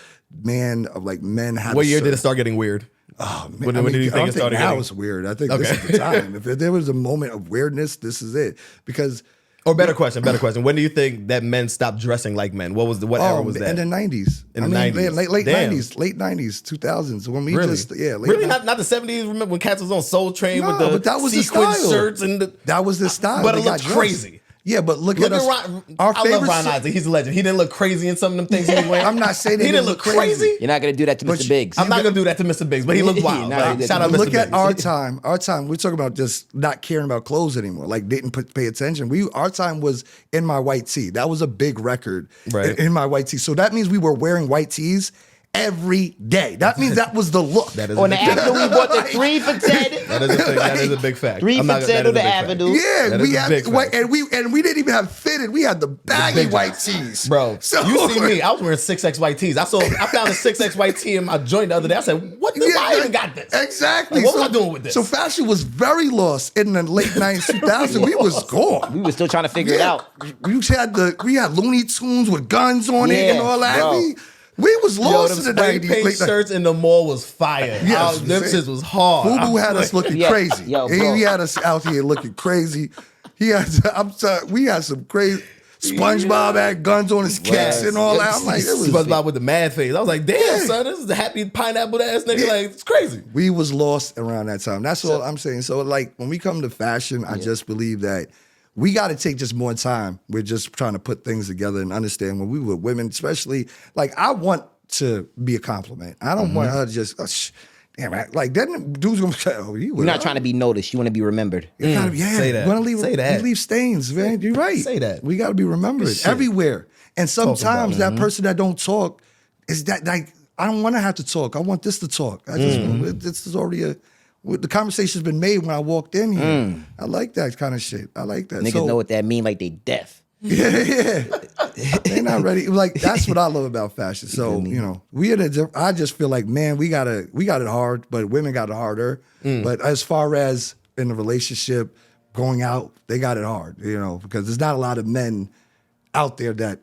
man of like men had. what year did it start getting weird? Oh man, When I did you don't think it started now getting? it's weird. I think this is the time. If there was a moment of weirdness, this is it. Because Or better question. When do you think that men stopped dressing like men? What era was that? in the 90s. In the 90s. Late Damn. 90s, late 90s, 2000s. When we Really? late really 90s. not the 70s. Remember when Cats was on Soul Train No, with the but that was the sequin style. shirts and the. That was the style. But They it got looked dressed. crazy. Yeah, but look Look at us. at Ron. Our I love favorite. Ron Isaac. He's a legend. He didn't look crazy in some of them things he was wearing. I'm not saying he didn't look crazy. You're not gonna do that to Mr. Biggs. I'm not gonna do that to Mr. Biggs, but he looked wild. Nah, Like, he did. shout out Mr. Look Biggs. at our time. Our time. We're talking about just not caring about clothes anymore. Like didn't pay attention. Our time was In My White Tee. That was a big record. Right. In My White Tee. So that means we were wearing white tees every day. That means that was the look. That is On a the big fact. Avenue, we bought the 3 for 10. That is a big, that is a big fact. 3 I'm for not- 10 that on is a the big fact. Avenue. Yeah, That we is a had big fact. and we didn't even have fitted. We had the baggy big white ones. tees, Bro, So you see me? I was wearing 6X white tees. I found a 6X white tee in my joint the other day. I said, "What? Why I even got this? Exactly. Like, what was I doing with this?" So fashion was very lost in the late 90s, 2000. We was gone. We were still trying to figure it out. We had Looney Tunes with guns on it and Yeah, all that. bro. We was Yo, lost them in the spray 90s. paint late 90s. shirts in the mall was fire. Yes, Them see? shits was hard. Fubu had us looking Yeah, crazy. yo, bro. He had us out here looking crazy. We had some crazy. SpongeBob had guns on his kicks and all that. I'm like, it was. SpongeBob with the mad face. I was like, damn, Yeah. son, this is a happy pineapple ass nigga. Like, it's crazy. We was lost around that time. That's all I'm saying. So like when we come to fashion, I just believe that we got to take just more time. We're just trying to put things together and understand when we were women, especially like I want to be a compliment. I don't want her to just damn right. Like then dude's gonna say, oh, you You're not trying to be noticed. You want to be remembered. You gotta, yeah, Say that. We wanna leave, Say that. We leave stains, man. You're right. Say that. We gotta be remembered Good shit. everywhere. And sometimes about that person that don't talk is that like I don't want to have to talk. I want this to talk. I just this is already the conversation's been made when I walked in here. I like that kind of shit. I like that. Niggas know what that mean, like they deaf. Yeah. They're not ready. Like that's what I love about fashion. So I just feel like man, we got it hard, but women got it harder. But as far as in a relationship, going out, they got it hard. Because there's not a lot of men out there that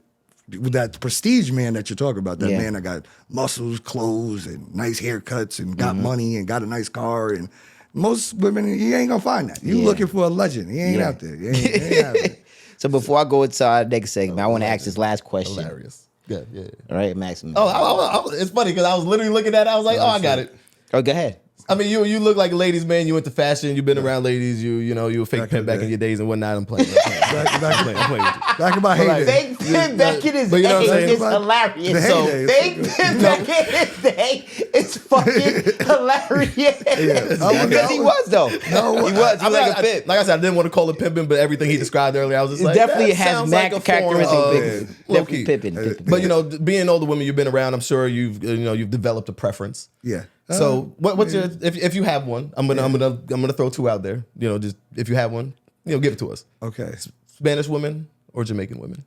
that prestige man that you're talking about, that Yeah. man that got muscles, clothes, and nice haircuts, and got money, and got a nice car, and most women, you ain't gonna find that. You Yeah. looking for a legend. He ain't out there. He ain't out there. So before I go into our next segment, I want to ask this last question. Hilarious. Yeah, yeah. All right, Maximum. It's funny because I was literally looking at it. I was like, I got it. Oh, go ahead. I mean, you look like a ladies' man. You into fashion. You've been around ladies. You a fake Back pimp in back the in your days and whatnot. I'm playing. Back in my heyday. Fake pimp back in his but you know what I'm day saying? is hilarious. The So heyday is fake so good. pimp back in his day is fucking hilarious. Because he was though. No, he was. He was like a pimp. Like I said, I didn't want to call it pimping, but everything he described earlier, I was just It like, definitely that has sounds Mac like a form characteristics. of Definitely low-key. pimping. But being older women you've been around, I'm sure you've developed a preference. Yeah. So what's your if you have one? I'm gonna throw two out there. Just if you have one, give it to us. Okay. Spanish women or Jamaican women?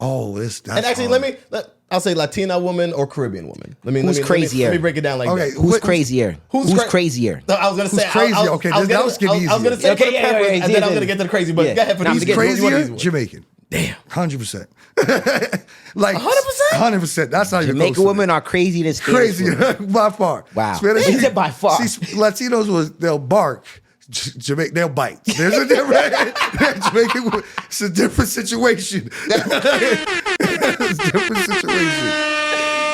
Oh, that's And actually, hard. I'll say Latina woman or Caribbean woman. Who's crazier? Let me break it down like Okay, that. Who's crazier? Who's crazier? No, I was gonna say crazier? I was Okay, gonna that was getting I was gonna easier. say for the Okay, preference, yeah, and then I was yeah. gonna get to the crazy. But Yeah. go ahead for Now I'm these. gonna get Crazier? You want these Jamaican. Damn. 100%. Like 100%? 100%. That's not even Jamaican close to women are crazy than Spanish women. crazy by far. Wow. Spanish, He said by far. See, Latinos they'll bark. Jamaican, they'll bite. There's a different Jamaican. It's a different situation. It's a different situation.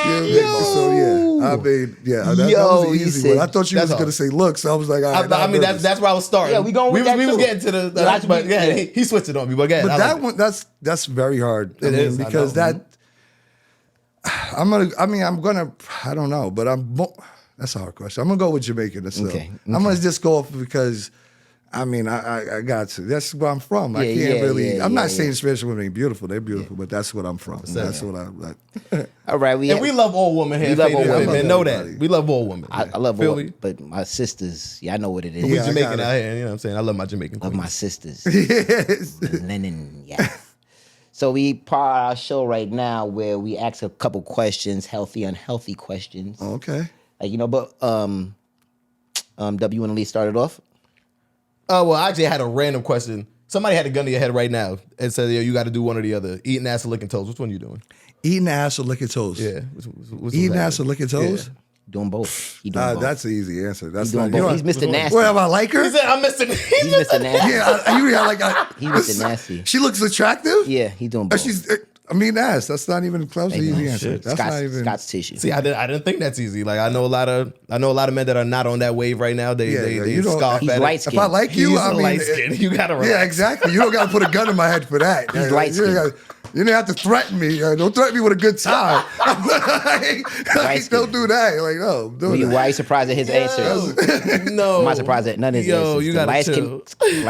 Yeah, so yeah, I mean, yeah, that was an he easy said- one. I thought you was That's gonna say looks. I was like, all right, now I I'm mean, nervous. that's where I was starting. Yeah, we going with that was too. getting to the. That's- But yeah, yeah. he switched it on me. But go ahead. But I that like one, that's very hard. I It mean, is, I because know. that. I don't know, but that's a hard question. I'm gonna go with Jamaican. Okay. I'm gonna just go off because, I mean, I got to. That's where I'm from. I Yeah, can't yeah, really. yeah, I'm yeah, not saying Spanish women ain't beautiful. They're beautiful, but that's what I'm from. That's what I like. All right, And we love all women here. We love all Faded women. Man. Know Everybody. that. We love all women. I love Feel all, me? but my sisters, yeah, I know what it is. We Yeah, I Jamaican got it. out here. You know what I'm saying? I love my Jamaican Love queens. my sisters. Yes. Lennon, yeah. So we part our show right now where we ask a couple questions, healthy, unhealthy questions. Okay. But W, you want to start it off? Oh, well, I actually had a random question. Somebody had a gun to your head right now and said, yo, you got to do one or the other. Eating ass or licking toes. Which one you doing? Eating ass or licking toes? Yeah. Eating ass or licking toes? Yeah. Doing both. He doing both. That's an easy answer. That's He's doing not. You both. know, He's Mr. Nasty. Well, I like her. He said, I'm missing. He's Mr. Nasty. Yeah, He's Mr. Nasty. She looks attractive. Yeah, he's doing both. I mean, ass. That's not even close to the easy answer. shit. That's not even. Scott's tissue. See, I didn't think that's easy. Like I know a lot of men that are not on that wave right now. They you don't- scoff He's at light it. skinned. If I like you, He's I mean, light skinned. You gotta relax. yeah, exactly. You don't got to put a gun in my head for that. He's light-skinned. You don't have to threaten me. Don't threaten me with a good time. Don't do that. Like, no, do Why are that. you surprised at his answers? No, I'm not surprised at none of his answers. You The gotta light chill.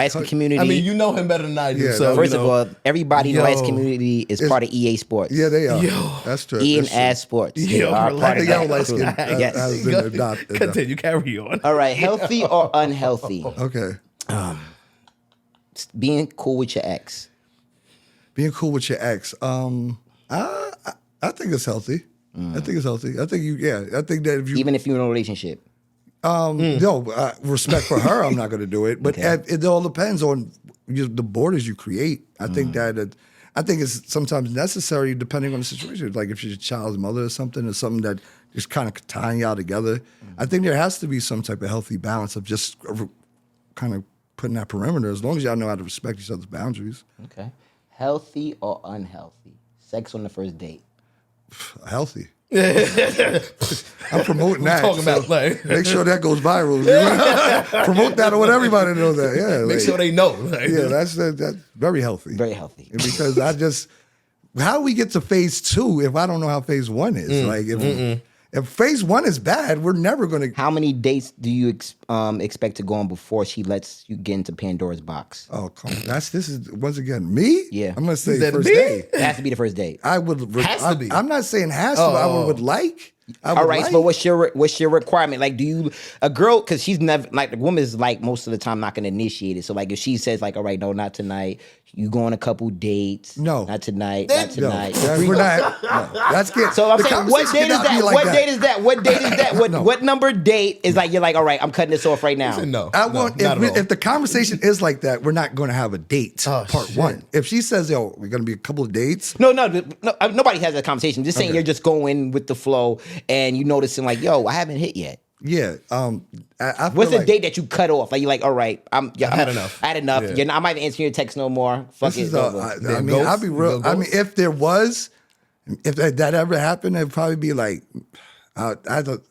skin community. I mean, you know him better than I do. Yeah, so first you of know. all, everybody in the light Yo. skin community is part of EA Sports. Yeah, they are. Yo. That's true. Ian That's true. Ass Sports. They Yo, are relax. part I of think I don't that like crew. skin. Yes. Been adopted. Continue, carry on. All right, healthy or unhealthy? Okay. Being cool with your ex. Being cool with your ex. I think it's healthy. I think it's healthy. I think I think that if you Even if you're in a relationship. no respect for her, I'm not going to do it. But Okay. it all depends on the borders you create. I think I think it's sometimes necessary depending on the situation. Like if she's a child's mother or something that just kind of tying y'all together. I think there has to be some type of healthy balance of just kind of putting that perimeter. As long as y'all know how to respect each other's boundaries. Okay. Healthy or unhealthy? Sex on the first date. Healthy. I'm promoting that. talking about, like- make sure that goes viral. Promote that. I want everybody to know that. Yeah, Make like, sure they know. Like, yeah, that's very healthy. Very healthy. Because how do we get to phase 2 if I don't know how phase 1 is? Like if phase 1 is bad, we're never going to. How many dates do you expect to go on before she lets you get into Pandora's box? Oh, come on. This is once again me. Yeah. I'm going to say Is that first me? day. It has to be the first date. I would. Has to be. I'm not saying has to. I would like. I All would right, like. but what's your requirement? Like, do you a girl? Because she's never like the woman is like most of the time not going to initiate it. So like, if she says like, all right, no, not tonight, You go on a couple dates. No. Not tonight. Then- Not tonight. We're not. No, that's good. So I'm The saying, what conversation date is cannot be that? like What date is that? What date is that? No. What number date is like? You're like, all right, I'm cutting this off right now. No, I want not at all. if the conversation is like that, we're not going to have a date. Oh, part shit. one. If she says, "Yo, we're going to be a couple of dates," No, nobody has that conversation. Just saying, you're just going with the flow, and you noticing like, yo, I haven't hit yet. yeah. I feel What's the like date that you cut off? Like you're like, all right, I've had enough. I had enough. Yeah. I'm not even answering your text no more. Fuck this it. is. It's over. I Damn mean, I'll ghosts? be real. You go I mean, ghosts? if there was, if that ever happened, it'd probably be like, I thought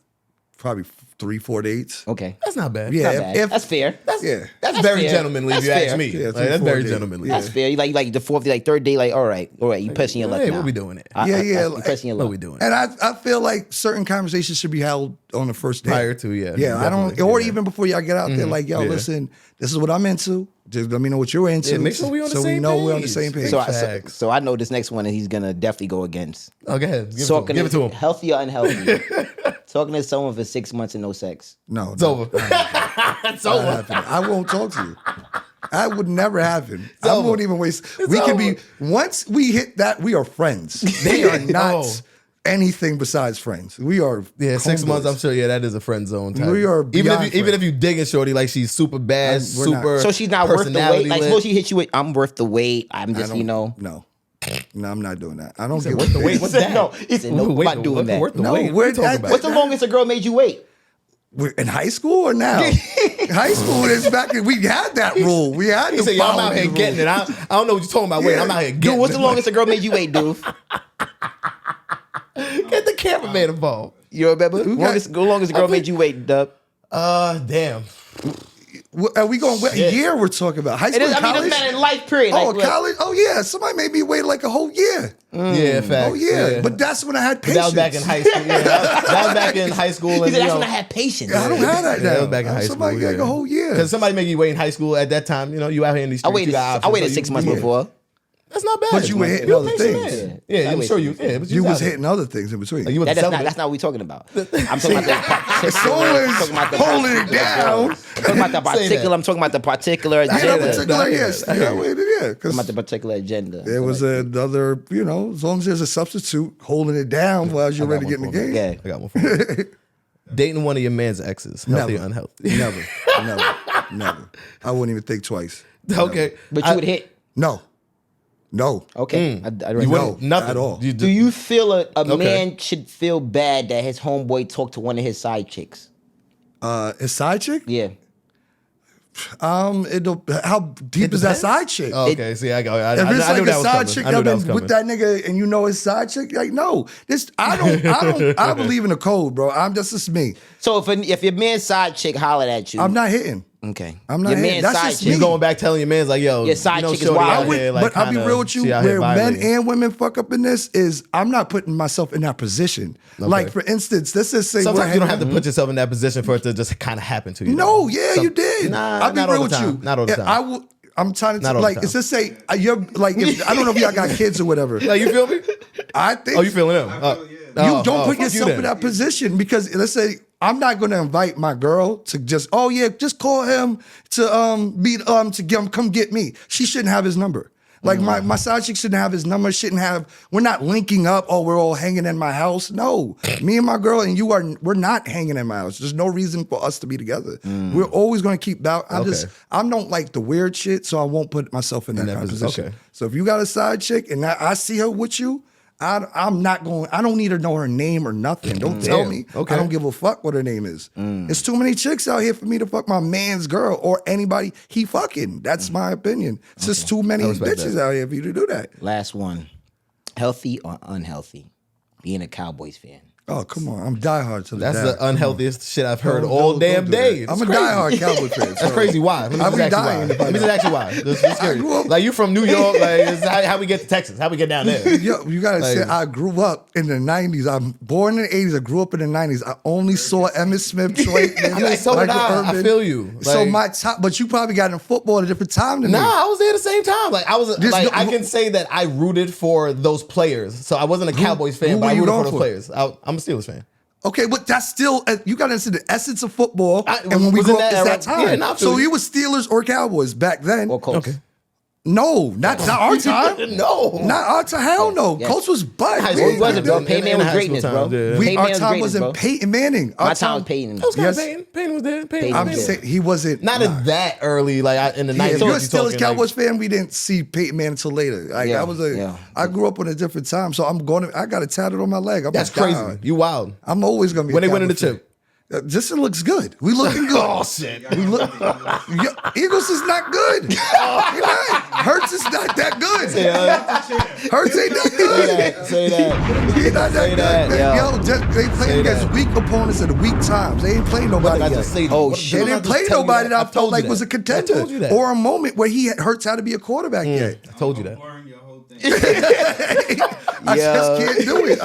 probably 3-4 dates. Okay. That's not bad. Yeah. Not if- bad. if- That's fair. Yeah. That's very fair. gentlemanly if That's you ask fair. me. Yeah, Like, that's 3-4 very dates. gentlemanly. Yeah. That's fair. You like the fourth, like third day, like, all right, you pressing your luck Hey, now. what we doing it? Yeah, yeah, You like- pressing your What luck. we doing? And I feel like certain conversations should be held on the first date. Prior to, yeah. Yeah, I don't, definitely, or yeah. even before y'all get out there, like, yo, Yeah. listen, this is what I'm into. Just let me know what you're into. Yeah, make sure we on the so we same know we're on the page. same page. Facts. So I know this next one, and he's gonna definitely go against. Oh, go ahead. Give it to him. Healthy or unhealthy? Talking to someone for 6 months and no sex. No, It's over. It's over. I won't talk to you. That would never happen. I over. won't even waste. It's we can over. be once we hit that, we are friends. They are not Oh. anything besides friends. We are. Yeah, 6 months. homeboys. I'm sure. Yeah, that is a friend zone. Type. We are beyond even if you digging shorty, like she's super bad, We're not. super. So she's not worth the weight. Like personality suppose she hits you with, I'm worth the weight. I'm I just, don't- you know. No, I'm not doing that. I don't give worth the wait. What's that? No, he said, no, I'm Wait, not doing that. Worth the No, wait. we're What are you talking that- about? What's the longest a girl made you wait? We're in high school or now? High school is back. We had that rule. We had He to said, "Yo, I'm follow out here these getting rules. it. I don't know what you're talking about. Wait, Yeah. I'm out here Dude, getting what's it. the longest a girl made you wait, dude? Get the cameraman involved. You remember? Longest a girl made you wait, Dub. Damn. Are we going? What Shit. year we're talking about? High It school, is, I mean, it college? doesn't matter in life period. Oh, Like, look, college. Oh yeah, somebody made me wait like a whole year. Yeah, facts. Oh yeah, but that's when I had But patience. that was back in high school. Yeah, that was back in high school. He And, said, you that's know, when I had patience. I don't have that now. that was back in high school. Somebody got like a whole year. Because somebody make you wait in high school at that time. You know, you out here in these I streets. waited, you got options, I waited so 6 you- months yeah. before. That's not bad. But you were hitting You're a other patient things. man. Yeah, I'm I sure waited you. Yeah, but You was out there. hitting other things in between. Like, you wasn't That's celibate. not what we're talking about. I'm talking about the particular. Someone's I'm talking about the holding it particular down. girl. I'm talking about the Say that. particular. I'm talking about the particular Yeah, agenda. that particular, I hear yes. that. I hear Yeah, that. waited, yeah. I'm Because about the particular agenda. there was another, as long as there's a substitute holding it down while you're ready to get in the game. Yeah. I got one for you. Dating one of your man's exes, healthy Never. or unhealthy? Never. I wouldn't even think twice. Okay, But you would hit. No. Okay. I You know. wouldn't nothing at all. Do you feel a Okay. man should feel bad that his homeboy talked to one of his side chicks? His side chick? Yeah. How deep is that depends. side chick? Oh, okay, see, I If it's knew that like a was side coming. chick I knew y'all that was been with coming. that nigga and you know his side chick, like no, this I believe in the code, bro. This is me. So if your man's side chick hollered at you, I'm not hitting. okay. I'm not Your hitting. man's That's side just chick. You going back telling your man's like, yo, Your side chick is shorty wild. out I would, here, like, but I'll be kinda- real with you. she out here Where men violating. and women fuck up in this is I'm not putting myself in that position. Like for instance, let's just say Sometimes we're you don't have hanging- to put yourself in that position for it to just kind of happen to you. No, though. yeah, Some- you did. Nah, I'll be not real all with the time. you. Not all the Yeah, time. I'm trying Not to all the like time. it's just say you're like I don't know if y'all got kids or whatever. Like, you feel me? I think Oh, you feeling him? you don't put fuck you yourself in then. that position because let's say I'm not going to invite my girl to just just call him to come get me. She shouldn't have his number. Like my side chick shouldn't have his number. We're not linking up. Oh, we're all hanging in my house. No, me and my girl and we're not hanging in my house. There's no reason for us to be together. We're always going to keep out. I don't like the weird shit, so I won't put myself in that kind of position. Okay. So if you got a side chick and I see her with you, I'm not going. I don't need to know her name or nothing. Don't tell Damn. me. Okay. I don't give a fuck what her name is. There's too many chicks out here for me to fuck my man's girl or anybody he fucking. That's my opinion. It's just too many respect bitches that. out here for you to do that. Last one. Healthy or unhealthy? Being a Cowboys fan. Oh come on, I'm diehard to the That's death. the unhealthiest shit I've heard Don't- all don't damn do that. day. I'm It's a crazy. diehard Cowboy fan. That's so- crazy. Why? Let me I'll just be ask you dying why. if I Let me just ask you why. This crazy. grew up- Like, you from New York? Like, it's how we get to Texas? How we get down there? Yo, you gotta say I grew up in the '90s. I'm born in the '80s. I grew up in the '90s. I only saw Emmitt Smith, Troy, I mean, so did I feel you. So Like- my top, but you probably got in football at a different time than me. Nah, I was there at the same time. Like, I was Just like, no- I can say that I rooted for those players. So I wasn't a Cowboys fan, who but I were you rooted for going those for? players. I'm a Steelers fan. Okay, but that's still you got to understand the essence of football. I and when we was grew in up, that it's that era. time. Yeah, nah, I feel so you. you were Steelers or Cowboys back then. Or Colts. Okay. No, not our time. No. Not our time. Hell no. Yeah. Coach was butt. High No, school he wasn't, bro. time. Peyton In Manning was high school greatness, time, bro. yeah. Peyton Our Manning time greatness, wasn't bro. Peyton Manning. My time was Peyton. That was kind Yes. of Payne. Payne was there. Payne I'm was I'm there. saying he wasn't. Not as that early, like in the Yeah, 90s. if you're a you Steelers talking, Cowboys fan, we didn't see Peyton Manning until later. Like Yeah, I was yeah. I grew up on a different time, so I got it tatted on my leg. I'm That's a crazy. diehard. You wild. I'm always gonna be. When a they winning the Cowboys fan. chip? Just it looks good. We looking good. Oh shit. We look. Eagles is not good. He not. Hurts is not that good. Hurts ain't that good. Say that. He not Say that that, good. yo. They Say playing against that. weak opponents at weak times. They ain't playing What nobody did I yet. just say? Oh, What- shit. They didn't I didn't just play tell you nobody that I told felt you like that. was a contender I told you that. or a moment where Hurts had to be a quarterback yet. I told you that. Boring your whole thing. I just Yo. can't do it.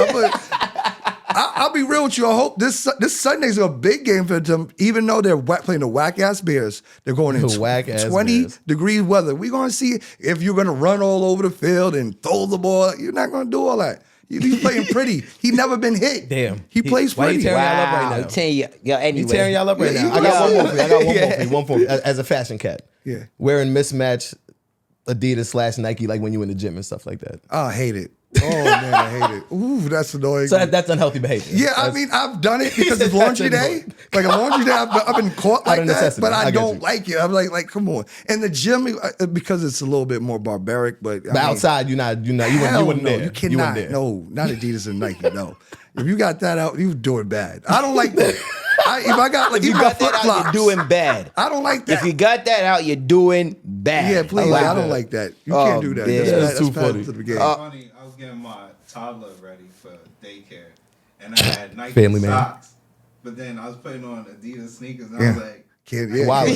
I'll be real with you. I hope this Sunday's a big game for them, even though they're playing the whack ass Bears. They're going in The whack-ass 20 Bears. degree weather. We're going to see if you're going to run all over the field and throw the ball. You're not going to do all that. He's playing pretty. He never been hit. Damn. He plays why he pretty. tearing y'all up right Wow. now? Tearing you, yo, anyway. You tearing y'all up right Yeah, now. you I got will. one more for you. I got one for you. As a fashion cat. Yeah. Wearing mismatched Adidas / Nike like when you in the gym and stuff like that. Oh, I hate it. Oh, man, I hate it. Ooh, that's annoying. So that's unhealthy behavior. Yeah, I mean, I've done it because it's laundry day. Like a laundry day, I've been caught Out like of that, necessity. but I I get don't you. like it. I'm like, come on. And the gym, because it's a little bit more barbaric, but But outside, you wouldn't no, there. you cannot. there. No, not Adidas and Nike. No, if you got that out, you doing bad. I don't like that. If I got like If you even got my that out, flip-flops, you're doing bad. I don't like that. If you got that out, you're doing bad. Yeah, please. like I don't that. like that. You Oh, can't do that. man. That's Too bad funny. to the game. Funny, I was getting my toddler ready for daycare, and I had Nike Family man. socks, but then I was putting on Adidas sneakers, and I was Yeah. like, Can't, Wild in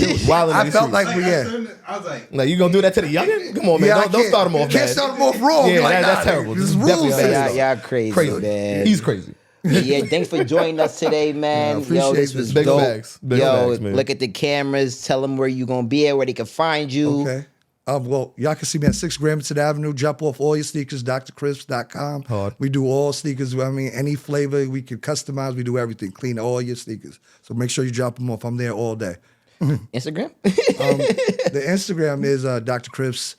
I these felt streets. like, I yeah. was like, Like you gonna do that to the youngin? Come on, man. Yeah, I don't can't- start him off Can't bad. start him off wrong. Yeah, You're like, that's nah, terrible. This is Definitely rules. bad. Y'all crazy, Crazy. man. He's crazy. Yeah, thanks for joining us today, man. Yeah, appreciate Yo, this this. was Big dope. facts. Big Yo, facts, man. look at the cameras. Tell them where you gonna be at, where they can find you. Okay. Well, y'all can see me at 6 Gramerton Avenue. Drop off all your sneakers, drcrisps.com. Hard. We do all sneakers. I mean, any flavor we can customize. We do everything. Clean all your sneakers. So make sure you drop them off. I'm there all day. Instagram. The Instagram is Dr. Crisps.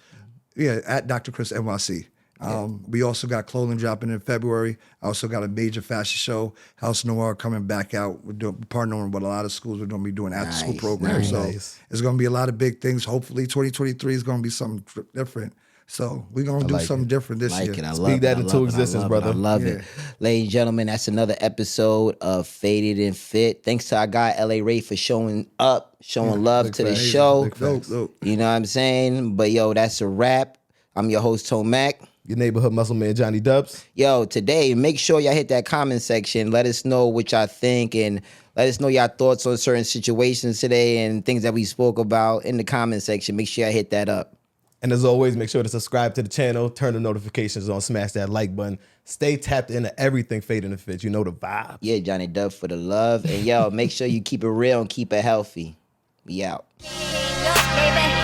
Yeah, at Dr. Crisps NYC. We also got clothing dropping in February. I also got a major fashion show, House Noir, coming back out. We're partnering with a lot of schools. We're going to be doing after school Nice, programs. very So nice. it's going to be a lot of big things. Hopefully 2023 is going to be something different. So we're going to do like something it. different this Like year. it. I Speak love that it. I into love it. existence, I love brother. It. I love it. Ladies and gentlemen, that's another episode of Faded and Fit. Thanks to our guy, LA Ray, for showing up, showing love big to the facts. show. Big facts. Dope. You know what I'm saying? But yo, that's a wrap. I'm your host, Tom Mac. Your neighborhood muscle man, Johnny Dubs. Yo, today, make sure y'all hit that comment section. Let us know what y'all think and let us know y'all thoughts on certain situations today and things that we spoke about in the comment section. Make sure y'all hit that up. And as always, make sure to subscribe to the channel, turn the notifications on, smash that like button. Stay tapped into everything Fading and Fit. You know the vibe. Yeah, Johnny Dub for the love. And yo, make sure you keep it real and keep it healthy. We out. Baby.